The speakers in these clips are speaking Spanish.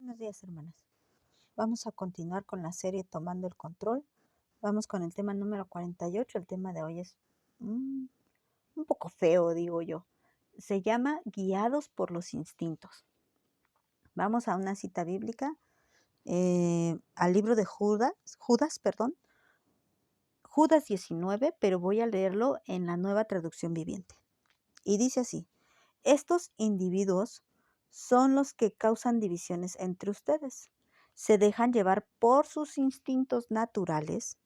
Buenos días, hermanas. Vamos a continuar con la serie Tomando el Control. Vamos con el tema número 48. El tema de hoy es mm, un poco feo, digo yo. Se llama Guiados por los instintos. Vamos a una cita bíblica, al libro de Judas, Judas 19, pero voy a leerlo en la Nueva Traducción Viviente. Y dice así: estos individuos son los que causan divisiones entre ustedes. Se dejan llevar por sus instintos naturales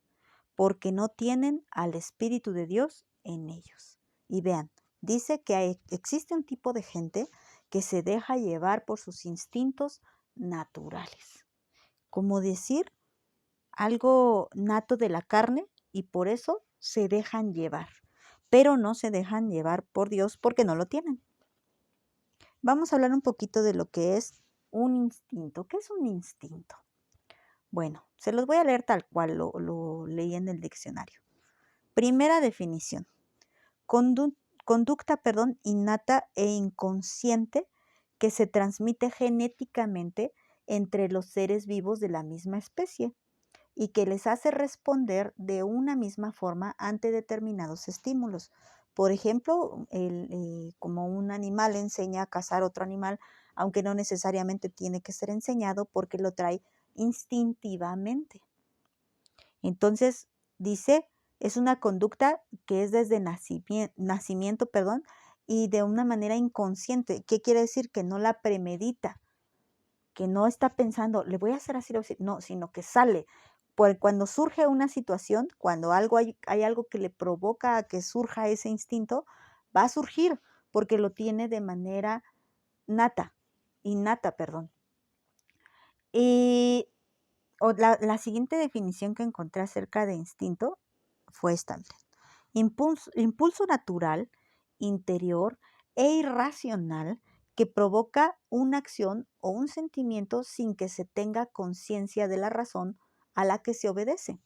porque no tienen al Espíritu de Dios en ellos. Y vean, dice que existe un tipo de gente que se deja llevar por sus instintos naturales. Como decir, algo nato de la carne, y por eso se dejan llevar. Pero no se dejan llevar por Dios porque no lo tienen. Vamos a hablar un poquito de lo que es un instinto. ¿Qué es un instinto? Bueno, se los voy a leer tal cual lo leí en el diccionario. Primera definición: conducta, innata e inconsciente que se transmite genéticamente entre los seres vivos de la misma especie y que les hace responder de una misma forma ante determinados estímulos. Por ejemplo, como un animal enseña a cazar otro animal, aunque no necesariamente tiene que ser enseñado porque lo trae instintivamente. Entonces, dice, es una conducta que es desde nacimiento, y de una manera inconsciente. ¿Qué quiere decir? Que no la premedita, que no está pensando, le voy a hacer así, no, sino que sale. Cuando surge una situación, cuando hay algo que le provoca a que surja ese instinto, va a surgir porque lo tiene de manera innata. Y la siguiente definición que encontré acerca de instinto fue esta: impulso natural, interior e irracional que provoca una acción o un sentimiento sin que se tenga conciencia de la razón a la que se obedece.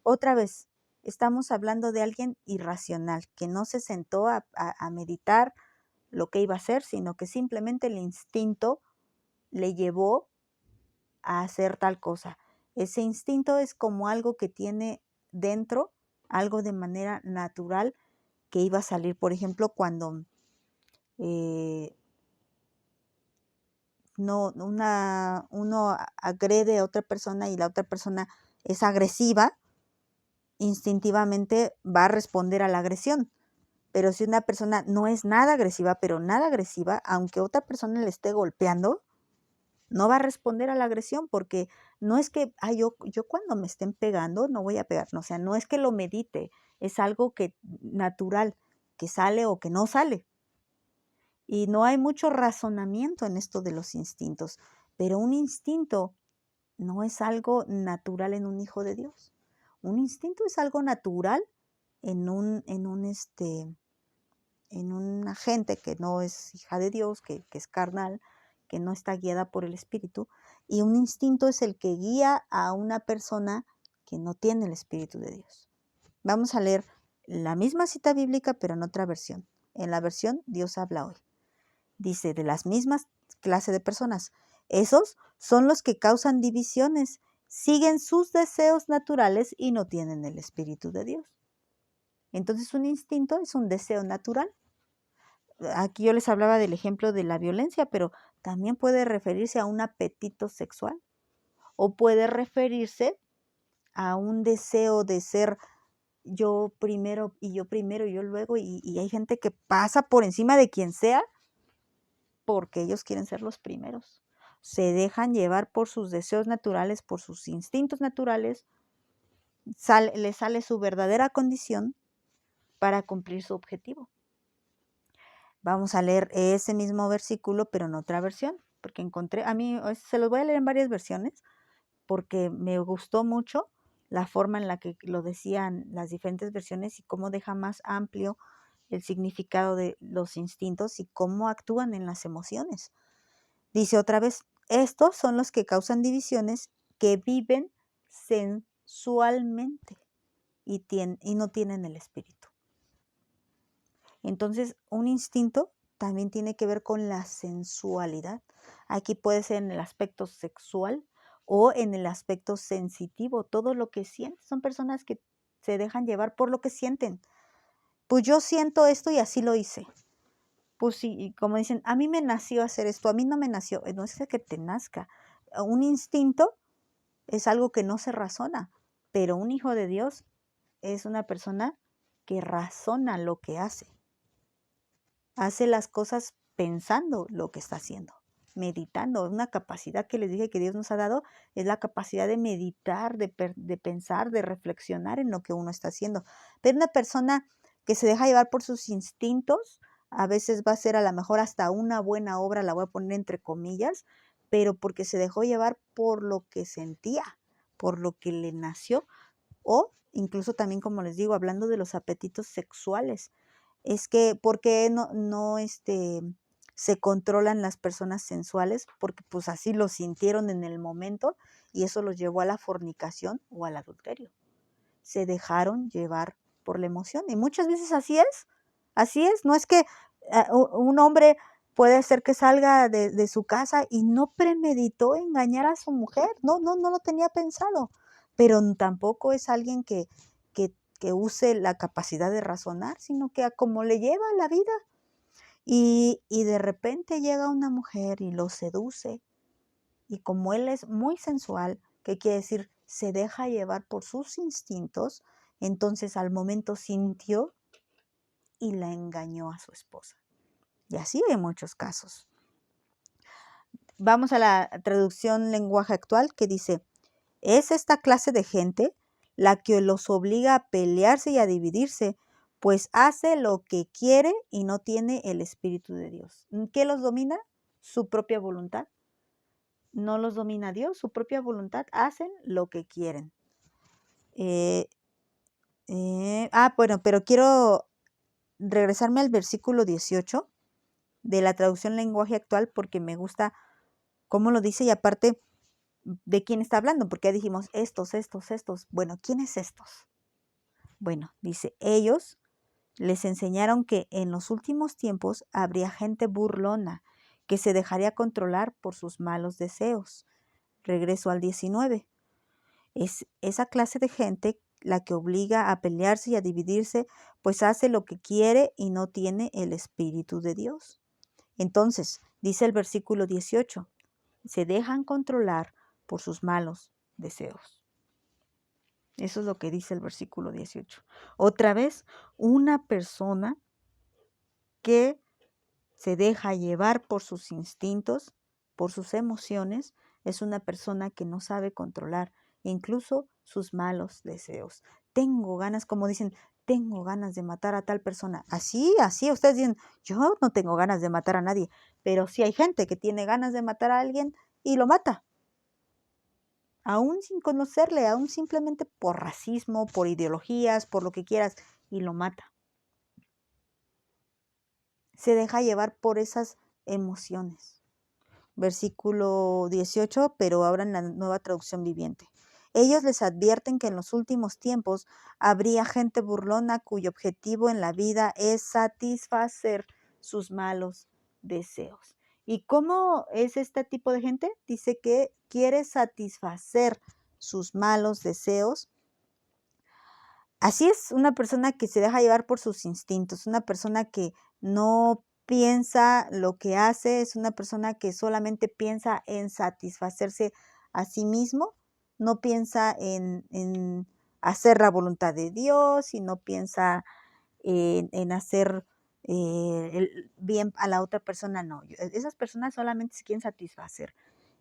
Otra vez, estamos hablando de alguien irracional, que no se sentó a meditar lo que iba a hacer, sino que simplemente el instinto le llevó a hacer tal cosa. Ese instinto es como algo que tiene dentro, algo de manera natural que iba a salir. Por ejemplo, cuando uno agrede a otra persona y la otra persona es agresiva, instintivamente va a responder a la agresión. Pero si una persona no es nada agresiva, aunque otra persona le esté golpeando, no va a responder a la agresión porque no es que, yo cuando me estén pegando no voy a pegar. No, o sea, no es que lo medite, es algo que natural, que sale o que no sale. Y no hay mucho razonamiento en esto de los instintos, pero un instinto no es algo natural en un hijo de Dios. Un instinto es algo natural en una gente que no es hija de Dios, que es carnal, que no está guiada por el Espíritu. Y un instinto es el que guía a una persona que no tiene el Espíritu de Dios. Vamos a leer la misma cita bíblica, pero en otra versión. En la versión Dios habla hoy. Dice, de las mismas clases de personas, esos son los que causan divisiones, siguen sus deseos naturales y no tienen el Espíritu de Dios. Entonces, un instinto es un deseo natural. Aquí yo les hablaba del ejemplo de la violencia, pero también puede referirse a un apetito sexual o puede referirse a un deseo de ser yo primero y yo luego, y hay gente que pasa por encima de quien sea porque ellos quieren ser los primeros. Se dejan llevar por sus deseos naturales, por sus instintos naturales, les sale su verdadera condición para cumplir su objetivo. Vamos a leer ese mismo versículo, pero en otra versión, porque se los voy a leer en varias versiones, porque me gustó mucho la forma en la que lo decían las diferentes versiones y cómo deja más amplio el significado de los instintos y cómo actúan en las emociones. Dice otra vez, estos son los que causan divisiones, que viven sensualmente y no tienen el espíritu. Entonces, un instinto también tiene que ver con la sensualidad. Aquí puede ser en el aspecto sexual o en el aspecto sensitivo, todo lo que sienten. Son personas que se dejan llevar por lo que sienten. Pues yo siento esto y así lo hice. Pues sí, y como dicen, a mí me nació hacer esto, a mí no me nació, no es que te nazca. Un instinto es algo que no se razona, pero un hijo de Dios es una persona que razona lo que hace. Hace las cosas pensando lo que está haciendo, meditando. Una capacidad que les dije que Dios nos ha dado es la capacidad de meditar, de pensar, de reflexionar en lo que uno está haciendo. Pero una persona que se deja llevar por sus instintos, a veces va a ser a lo mejor hasta una buena obra, la voy a poner entre comillas, pero porque se dejó llevar por lo que sentía, por lo que le nació, o incluso también, como les digo, hablando de los apetitos sexuales. Es que, ¿por qué no se controlan las personas sensuales? Porque, pues, así lo sintieron en el momento, y eso los llevó a la fornicación o al adulterio. Se dejaron llevar por la emoción, y muchas veces así es. No es que, un hombre puede ser que salga de su casa y no premeditó engañar a su mujer, no lo tenía pensado, pero tampoco es alguien que use la capacidad de razonar, sino que a como le lleva la vida. Y de repente llega una mujer y lo seduce, y como él es muy sensual, ¿qué quiere decir? Se deja llevar por sus instintos, entonces al momento sintió y la engañó a su esposa. Y así hay muchos casos. Vamos a la traducción lenguaje actual que dice, es esta clase de gente la que los obliga a pelearse y a dividirse, pues hace lo que quiere y no tiene el Espíritu de Dios. ¿Qué los domina? Su propia voluntad. No los domina Dios, su propia voluntad. Hacen lo que quieren. Bueno, pero quiero regresarme al versículo 18 de la traducción lenguaje actual porque me gusta cómo lo dice y aparte de quién está hablando, porque ya dijimos estos. Bueno, ¿quiénes estos? Bueno, dice, ellos les enseñaron que en los últimos tiempos habría gente burlona que se dejaría controlar por sus malos deseos. Regreso al 19. Es esa clase de gente la que obliga a pelearse y a dividirse, pues hace lo que quiere y no tiene el Espíritu de Dios. Entonces, dice el versículo 18, se dejan controlar por sus malos deseos. Eso es lo que dice el versículo 18. Otra vez, una persona que se deja llevar por sus instintos, por sus emociones, es una persona que no sabe controlar incluso sus malos deseos. Tengo ganas, como dicen, tengo ganas de matar a tal persona. Así, ustedes dicen, yo no tengo ganas de matar a nadie, pero sí hay gente que tiene ganas de matar a alguien y lo mata. Aún sin conocerle, aún simplemente por racismo, por ideologías, por lo que quieras, y lo mata. Se deja llevar por esas emociones. Versículo 18, pero ahora en la Nueva Traducción Viviente. Ellos les advierten que en los últimos tiempos habría gente burlona cuyo objetivo en la vida es satisfacer sus malos deseos. ¿Y cómo es este tipo de gente? Dice que quiere satisfacer sus malos deseos. Así es una persona que se deja llevar por sus instintos, una persona que no piensa lo que hace, es una persona que solamente piensa en satisfacerse a sí mismo, no piensa en hacer la voluntad de Dios y no piensa en hacer el bien a la otra persona, no. Esas personas solamente se quieren satisfacer.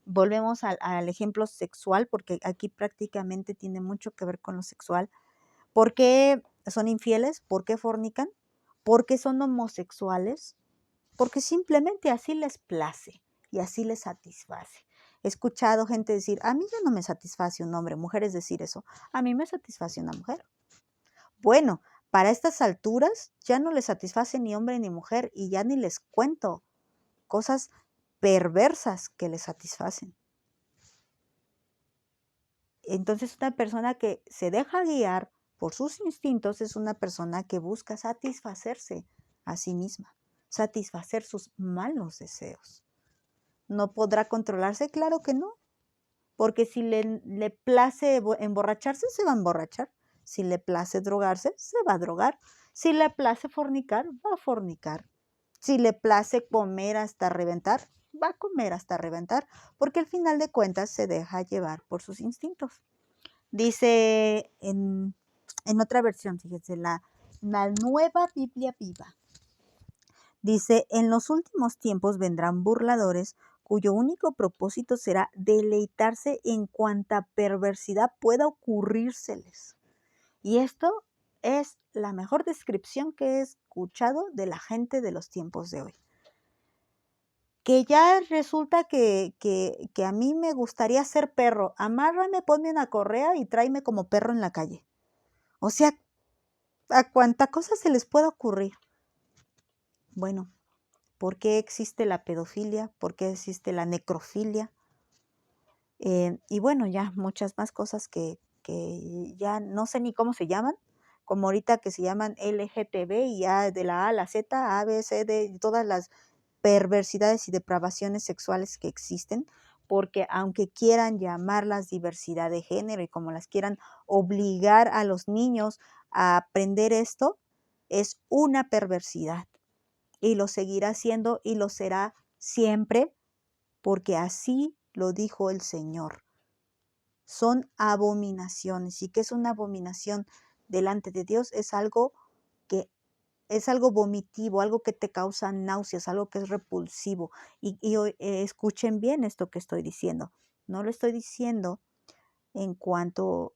Volvemos al ejemplo sexual, porque aquí prácticamente tiene mucho que ver con lo sexual. ¿Por qué son infieles? ¿Por qué fornican? ¿Por qué son homosexuales? Porque simplemente así les place y así les satisface. He escuchado gente decir, a mí ya no me satisface un hombre, mujeres decir eso, a mí me satisface una mujer. Bueno, para estas alturas ya no les satisface ni hombre ni mujer y ya ni les cuento cosas perversas que les satisfacen. Entonces, una persona que se deja guiar por sus instintos es una persona que busca satisfacerse a sí misma. satisfacer sus malos deseos. ¿No podrá controlarse? Claro que no, porque si le place emborracharse, se va a emborrachar. Si le place drogarse, se va a drogar. Si le place fornicar, va a fornicar. Si le place comer hasta reventar, va a comer hasta reventar, porque al final de cuentas se deja llevar por sus instintos. Dice en otra versión, fíjense, la Nueva Biblia Viva. Dice, en los últimos tiempos vendrán burladores cuyo único propósito será deleitarse en cuanta perversidad pueda ocurrírseles. Y esto es la mejor descripción que he escuchado de la gente de los tiempos de hoy. Que ya resulta que a mí me gustaría ser perro. Amárrame, ponme una correa y tráeme como perro en la calle. O sea, a cuánta cosa se les pueda ocurrir. Bueno, ¿por qué existe la pedofilia? ¿Por qué existe la necrofilia? Y bueno, ya muchas más cosas que ya no sé ni cómo se llaman, como ahorita que se llaman LGTB y ya de la A a la Z, A, B, C, D, todas las perversidades y depravaciones sexuales que existen, porque aunque quieran llamarlas diversidad de género y como las quieran obligar a los niños a aprender esto, es una perversidad y lo seguirá siendo y lo será siempre porque así lo dijo el Señor. Son abominaciones. ¿Y qué es una abominación delante de Dios? Es algo que es algo vomitivo, algo que te causa náuseas, algo que es repulsivo. Y escuchen bien esto que estoy diciendo. No lo estoy diciendo en cuanto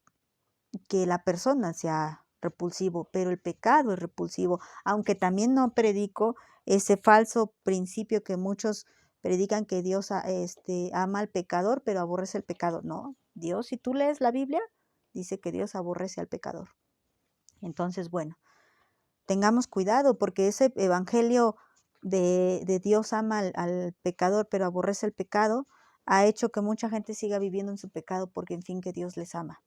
que la persona sea repulsivo, pero el pecado es repulsivo, aunque también no predico ese falso principio que muchos predican que Dios ama al pecador, pero aborrece el pecado. No, Dios, si tú lees la Biblia, dice que Dios aborrece al pecador. Entonces, bueno, tengamos cuidado porque ese evangelio de Dios ama al pecador, pero aborrece el pecado, ha hecho que mucha gente siga viviendo en su pecado porque en fin que Dios les ama.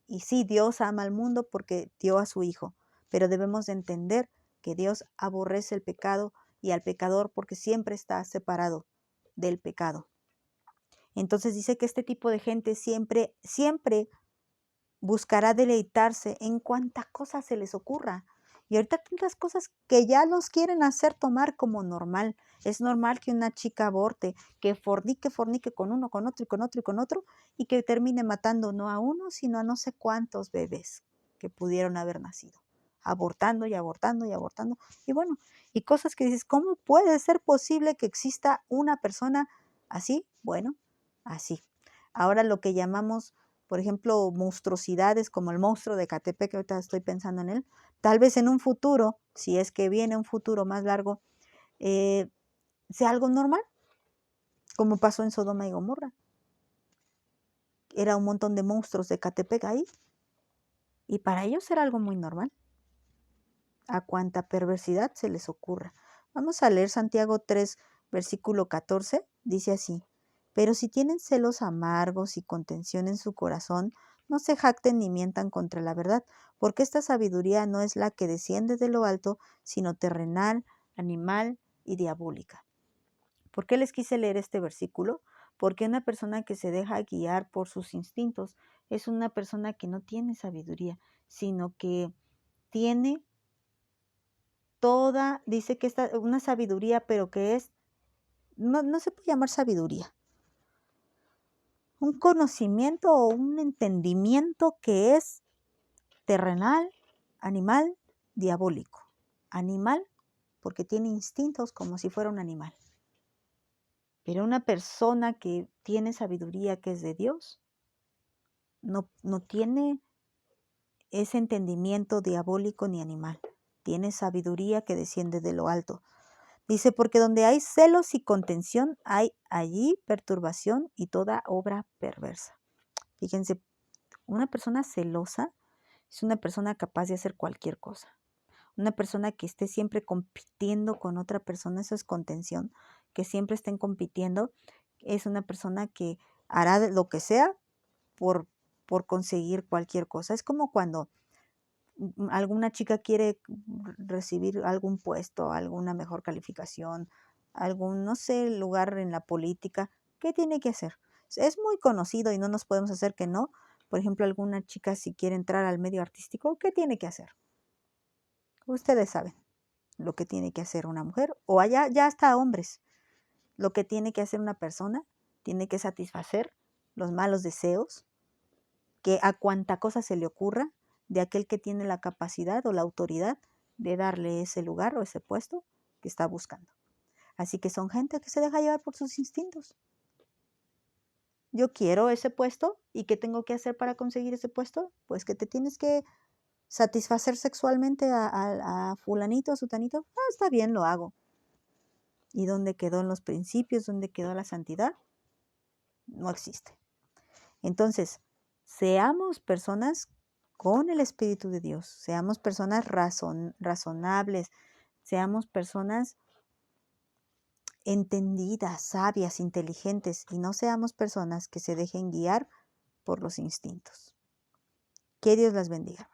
Y sí, Dios ama al mundo porque dio a su Hijo, pero debemos de entender que Dios aborrece el pecado y al pecador porque siempre está separado del pecado. Entonces dice que este tipo de gente siempre, siempre buscará deleitarse en cuantas cosas se les ocurra. Y ahorita tantas cosas que ya los quieren hacer tomar como normal. Es normal que una chica aborte, que fornique con uno, con otro y con otro y con otro, y que termine matando no a uno, sino a no sé cuántos bebés que pudieron haber nacido. Abortando y abortando y abortando. Y bueno, y cosas que dices, ¿cómo puede ser posible que exista una persona así? Bueno, así. Ahora lo que llamamos por ejemplo, monstruosidades como el monstruo de Ecatepec, que ahorita estoy pensando en él, tal vez en un futuro, si es que viene un futuro más largo, sea algo normal, como pasó en Sodoma y Gomorra. Era un montón de monstruos de Ecatepec ahí, y para ellos era algo muy normal. A cuánta perversidad se les ocurra. Vamos a leer Santiago 3, versículo 14, dice así. Pero si tienen celos amargos y contención en su corazón, no se jacten ni mientan contra la verdad, porque esta sabiduría no es la que desciende de lo alto, sino terrenal, animal y diabólica. ¿Por qué les quise leer este versículo? Porque una persona que se deja guiar por sus instintos es una persona que no tiene sabiduría, sino que tiene dice que esta una sabiduría, pero que es, no se puede llamar sabiduría, un conocimiento o un entendimiento que es terrenal, animal, diabólico. Animal, porque tiene instintos como si fuera un animal. Pero una persona que tiene sabiduría que es de Dios, no tiene ese entendimiento diabólico ni animal. Tiene sabiduría que desciende de lo alto. Dice, porque donde hay celos y contención, hay allí perturbación y toda obra perversa. Fíjense, una persona celosa es una persona capaz de hacer cualquier cosa. Una persona que esté siempre compitiendo con otra persona, eso es contención, que siempre estén compitiendo, es una persona que hará lo que sea por conseguir cualquier cosa. Es como cuando alguna chica quiere recibir algún puesto, alguna mejor calificación, algún, no sé, lugar en la política, ¿qué tiene que hacer? Es muy conocido y no nos podemos hacer que no. Por ejemplo, alguna chica si quiere entrar al medio artístico, ¿qué tiene que hacer? Ustedes saben lo que tiene que hacer una mujer, o allá ya hasta hombres. Lo que tiene que hacer una persona, tiene que satisfacer los malos deseos, que a cuanta cosa se le ocurra, de aquel que tiene la capacidad o la autoridad de darle ese lugar o ese puesto que está buscando. Así que son gente que se deja llevar por sus instintos. Yo quiero ese puesto, ¿y qué tengo que hacer para conseguir ese puesto? Pues que te tienes que satisfacer sexualmente a fulanito, a sutanito. Ah, está bien, lo hago. ¿Y dónde quedó en los principios? ¿Dónde quedó la santidad? No existe. Entonces, seamos personas con el Espíritu de Dios, seamos personas razonables, seamos personas entendidas, sabias, inteligentes, y no seamos personas que se dejen guiar por los instintos. Que Dios las bendiga.